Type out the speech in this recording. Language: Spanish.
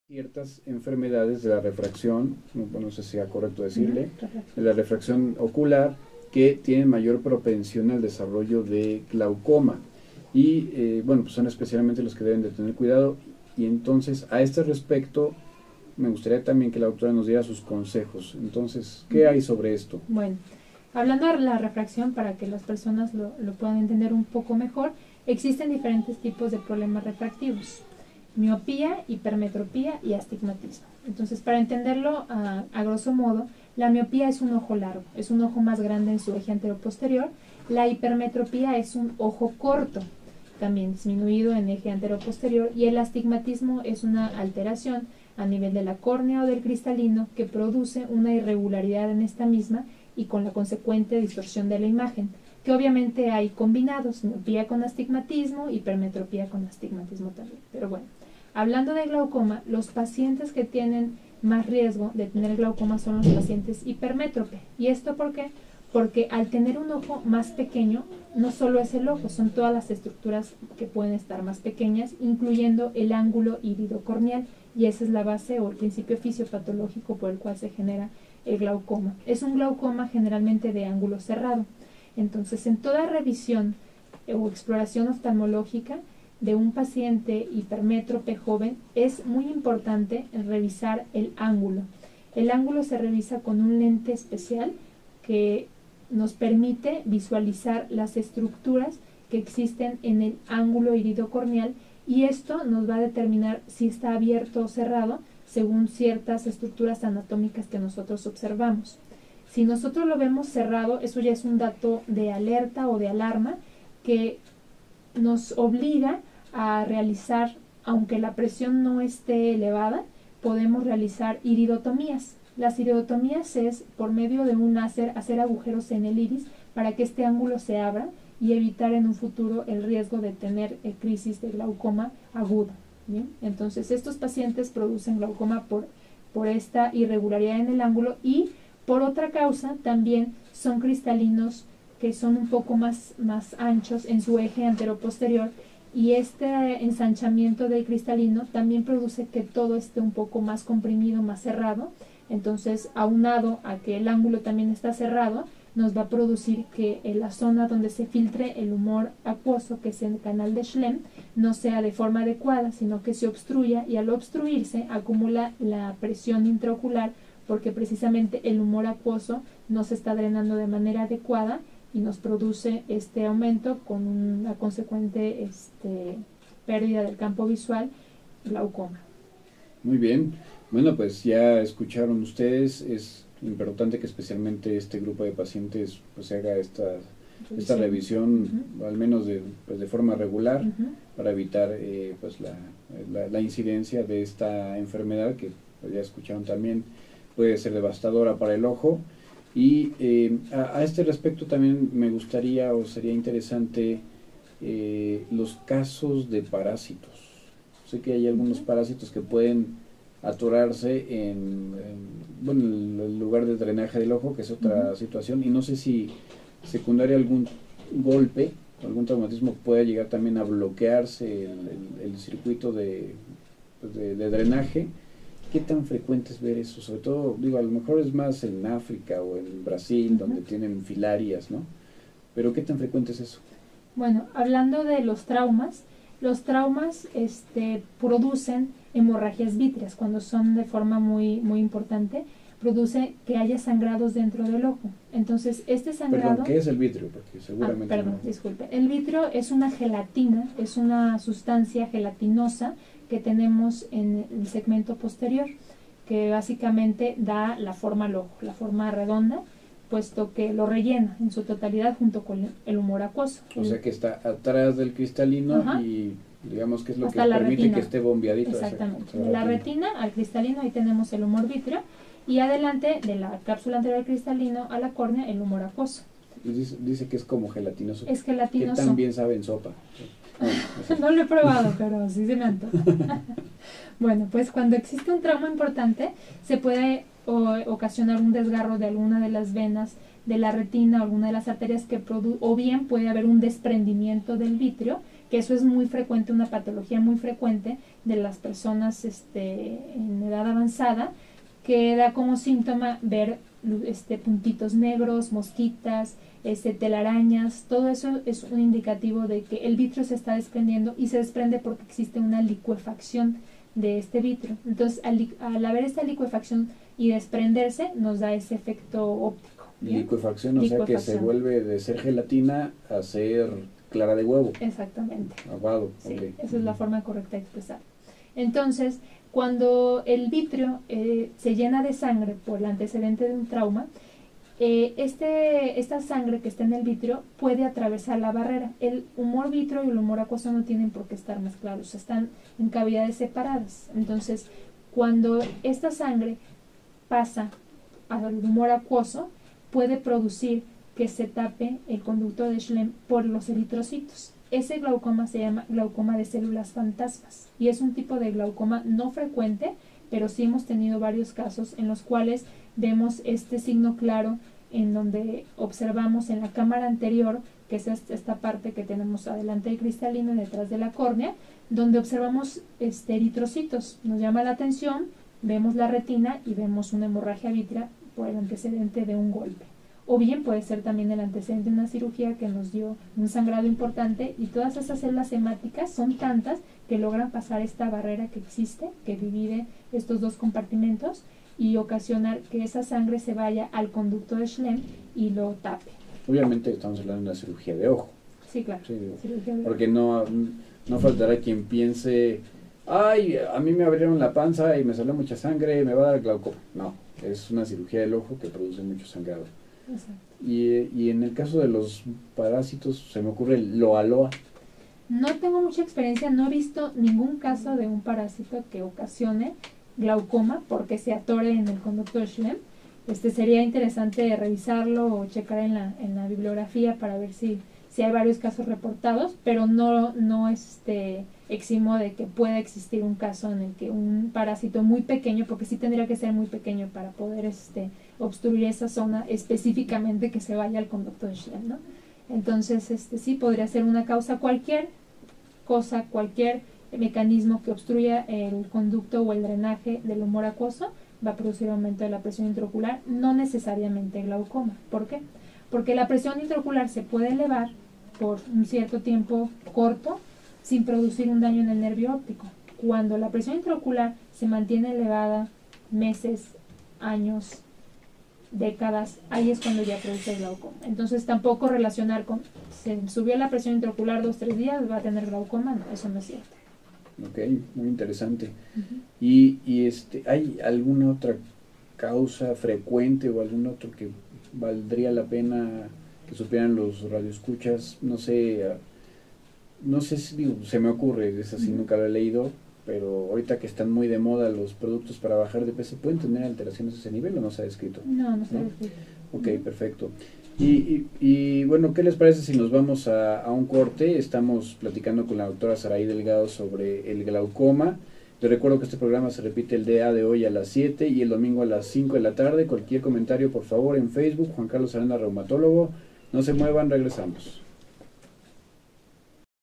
ciertas enfermedades de la refracción, no sé si sea correcto decirle, de la refracción ocular, que tienen mayor propensión al desarrollo de glaucoma. Y bueno, pues son especialmente los que deben de tener cuidado. Y entonces, a este respecto, me gustaría también que la doctora nos diera sus consejos. Entonces, ¿qué hay sobre esto? Bueno, hablando de la refracción, para que las personas lo puedan entender un poco mejor, existen diferentes tipos de problemas refractivos: miopía, hipermetropía y astigmatismo. Entonces, para entenderlo a grosso modo, la miopía es un ojo largo, es un ojo más grande en su eje anteroposterior. La hipermetropía es un ojo corto, también disminuido en eje anteroposterior, y el astigmatismo es una alteración a nivel de la córnea o del cristalino que produce una irregularidad en esta misma y con la consecuente distorsión de la imagen, que obviamente hay combinados: miopía con astigmatismo, hipermetropía con astigmatismo también. Pero bueno, hablando de glaucoma, los pacientes que tienen más riesgo de tener glaucoma son los pacientes hipermétrope. ¿Y esto por qué? Porque al tener un ojo más pequeño, no solo es el ojo, son todas las estructuras que pueden estar más pequeñas, incluyendo el ángulo iridocorneal, y esa es la base o el principio fisiopatológico por el cual se genera el glaucoma. Es un glaucoma generalmente de ángulo cerrado. Entonces, en toda revisión o exploración oftalmológica de un paciente hipermétrope joven, es muy importante revisar el ángulo. El ángulo se revisa con un lente especial que nos permite visualizar las estructuras que existen en el ángulo iridocorneal, y esto nos va a determinar si está abierto o cerrado según ciertas estructuras anatómicas que nosotros observamos. Si nosotros lo vemos cerrado, eso ya es un dato de alerta o de alarma que nos obliga a realizar, aunque la presión no esté elevada, podemos realizar iridotomías. Las iridotomías es por medio de un láser hacer agujeros en el iris para que este ángulo se abra y evitar en un futuro el riesgo de tener crisis de glaucoma aguda. ¿Bien? Entonces, estos pacientes producen glaucoma por esta irregularidad en el ángulo, y por otra causa también son cristalinos que son un poco más anchos en su eje anteroposterior, y este ensanchamiento del cristalino también produce que todo esté un poco más comprimido, más cerrado. Entonces, aunado a que el ángulo también está cerrado, nos va a producir que en la zona donde se filtre el humor acuoso, que es el canal de Schlemm, no sea de forma adecuada, sino que se obstruya, y al obstruirse acumula la presión intraocular, porque precisamente el humor acuoso no se está drenando de manera adecuada y nos produce este aumento con una consecuente pérdida del campo visual, glaucoma. Muy bien. Bueno, pues ya escucharon ustedes, es importante que especialmente este grupo de pacientes pues se haga esta revisión, al menos de forma regular, para evitar pues la incidencia de esta enfermedad que, pues ya escucharon también, puede ser devastadora para el ojo. Y a este respecto también me gustaría, o sería interesante, los casos de parásitos. Sé que hay algunos parásitos que pueden atorarse en el lugar de drenaje del ojo, que es otra situación, y no sé si secundaria algún golpe, algún traumatismo pueda llegar también a bloquearse el circuito de drenaje. ¿Qué tan frecuente es ver eso? Sobre todo, digo, a lo mejor es más en África o en Brasil, donde tienen filarias, ¿no? Pero ¿qué tan frecuente es eso? Bueno, hablando de los traumas producen hemorragias vítreas. Cuando son de forma muy importante, produce que haya sangrados dentro del ojo. Entonces, este sangrado... Perdón, ¿qué es el vítreo? Porque seguramente disculpe. El vítreo es una gelatina, es una sustancia gelatinosa que tenemos en el segmento posterior, que básicamente da la forma al ojo, la forma redonda, puesto que lo rellena en su totalidad junto con el humor acuoso. O sea que está atrás del cristalino y digamos que es lo que permite retina, que esté bombeadito. Exactamente. De la retina al cristalino ahí tenemos el humor vítreo, y adelante de la cápsula anterior al cristalino a la córnea el humor acuoso. Y dice que es como gelatinoso. Es gelatinoso. Que también sabe en sopa. No lo he probado, pero sí se me antoja. Bueno, pues cuando existe un trauma importante, se puede ocasionar un desgarro de alguna de las venas de la retina o alguna de las arterias, o bien puede haber un desprendimiento del vítreo que eso es muy frecuente, una patología muy frecuente de las personas en edad avanzada, que da como síntoma ver puntitos negros, mosquitas, telarañas. Todo eso es un indicativo de que el vitrio se está desprendiendo, y se desprende porque existe una licuefacción de este vitrio. Entonces, al haber esta licuefacción y desprenderse, nos da ese efecto óptico. ¿Bien? Licuefacción, o sea que se vuelve de ser gelatina a ser clara de huevo. Exactamente. Aguado. Sí, Okay. esa es la forma correcta de expresar. Entonces, cuando el vitrio se llena de sangre por el antecedente de un trauma, esta sangre que está en el vitrio puede atravesar la barrera. El humor vitrio y el humor acuoso no tienen por qué estar mezclados, están en cavidades separadas. Entonces, cuando esta sangre pasa al humor acuoso, puede producir que se tape el conducto de Schlemm por los eritrocitos. Ese glaucoma se llama glaucoma de células fantasmas, y es un tipo de glaucoma no frecuente, pero sí hemos tenido varios casos en los cuales vemos este signo claro, en donde observamos en la cámara anterior, que es esta parte que tenemos adelante del cristalino y detrás de la córnea, donde observamos eritrocitos. Nos llama la atención, vemos la retina y vemos una hemorragia vítrea por el antecedente de un golpe. O bien puede ser también el antecedente de una cirugía que nos dio un sangrado importante, y todas esas células hemáticas son tantas que logran pasar esta barrera que existe, que divide estos dos compartimentos, y ocasionar que esa sangre se vaya al conducto de Schlemm y lo tape. Obviamente estamos hablando de una cirugía de ojo. Sí, claro. Sí, cirugía de porque no faltará quien piense, ay, a mí me abrieron la panza y me salió mucha sangre, me va a dar glaucoma. No, es una cirugía del ojo que produce mucho sangrado. Exacto. Y en el caso de los parásitos, se me ocurre el loaloa. No tengo mucha experiencia, no he visto ningún caso de un parásito que ocasione glaucoma porque se atore en el conducto de Schlemm. Sería interesante revisarlo o checar en la bibliografía para ver si hay varios casos reportados, pero no eximo de que pueda existir un caso en el que un parásito muy pequeño, porque sí tendría que ser muy pequeño para poder obstruir esa zona específicamente, que se vaya al conducto de Schlemm, ¿no? Entonces, sí podría ser una causa. Cualquier cosa, cualquier mecanismo que obstruya el conducto o el drenaje del humor acuoso va a producir aumento de la presión intraocular, no necesariamente glaucoma. ¿Por qué? Porque la presión intraocular se puede elevar por un cierto tiempo corto sin producir un daño en el nervio óptico. Cuando la presión intraocular se mantiene elevada meses, años, décadas, ahí es cuando ya produce glaucoma. Entonces tampoco relacionar con, se subió la presión intraocular 2-3 días, va a tener glaucoma, no, eso no es cierto. Ok, muy interesante. ¿Y hay alguna otra causa frecuente o algún otro que valdría la pena que supieran los radioescuchas? No sé si, digo, se me ocurre, es así, nunca lo he leído, pero ahorita que están muy de moda los productos para bajar de peso, ¿pueden tener alteraciones a ese nivel o no se ha descrito? No se ha descrito. Ok, perfecto. Y bueno, ¿qué les parece si nos vamos a un corte? Estamos platicando con la doctora Saraí Delgado sobre el glaucoma. Les recuerdo que este programa se repite el día de hoy a las 7 y el domingo a las 5 de la tarde. Cualquier comentario, por favor, en Facebook, Juan Carlos Aranda, reumatólogo. No se muevan, regresamos.